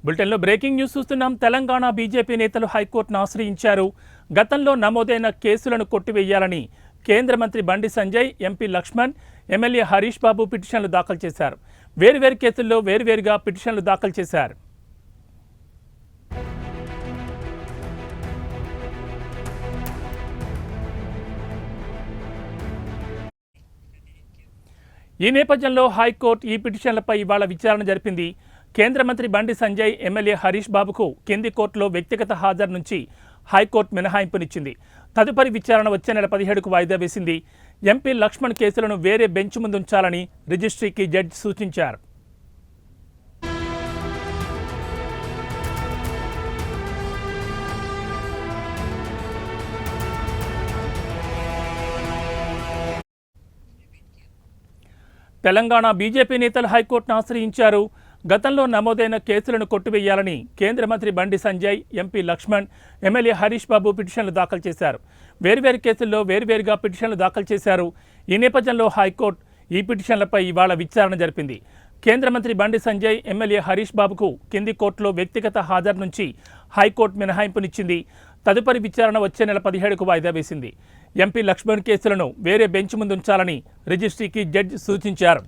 బులెటిన్లో breaking news చూస్తున్నాం. Telangana BJP నేతలు హైకోర్టును ఆశ్రయించారు. గతంలో నమోదైన కేసులను కొట్టివేయాలని కేంద్ర మంత్రి బండి సంజయ్, ఎంపీ లక్ష్మణ్, ఎమ్మెల్యే హరీష్ బాబు పిటిషన్లు దాఖలు చేశారు. వేర్వేరు కేసుల్లో వేర్వేరుగా పిటిషన్లు దాఖలు చేశారు. ఈ నేపథ్యంలో హైకోర్టు ఈ పిటిషన్లపై ఇవాళ విచారణ జరిపింది. కేంద్ర మంత్రి బండి సంజయ్, ఎమ్మెల్యే హరీష్ బాబుకు కింది కోర్టులో వ్యక్తిగత హాజరు నుంచి హైకోర్టు మినహాయింపునిచ్చింది. తదుపరి విచారణ వచ్చే నెల 17కు వాయిదా వేసింది. ఎంపీ లక్ష్మణ్ కేసులను వేరే బెంచ్ ముందు ఉంచాలని రిజిస్ట్రీకి జడ్జి సూచించారు. తెలంగాణ బీజేపీ నేతలు హైకోర్టును ఆశ్రయించారు. గతంలో నమోదైన కేసులను కొట్టివేయాలని కేంద్ర మంత్రి బండి సంజయ్, ఎంపీ లక్ష్మణ్, ఎమ్మెల్యే హరీష్ బాబు పిటిషన్లు దాఖలు చేశారు. వేర్వేరు కేసుల్లో వేర్వేరుగా పిటిషన్లు దాఖలు చేశారు. ఈ నేపథ్యంలో హైకోర్టు ఈ పిటిషన్లపై ఇవాళ విచారణ జరిపింది. కేంద్ర మంత్రి బండి సంజయ్, ఎమ్మెల్యే హరీష్ బాబుకు కింది కోర్టులో వ్యక్తిగత హాజరు నుంచి హైకోర్టు మినహాయింపునిచ్చింది. తదుపరి విచారణ వచ్చే నెల 17కు వాయిదా వేసింది. ఎంపీ లక్ష్మణ్ కేసులను వేరే బెంచ్ ముందు ఉంచాలని రిజిస్ట్రీకి జడ్జి సూచించారు.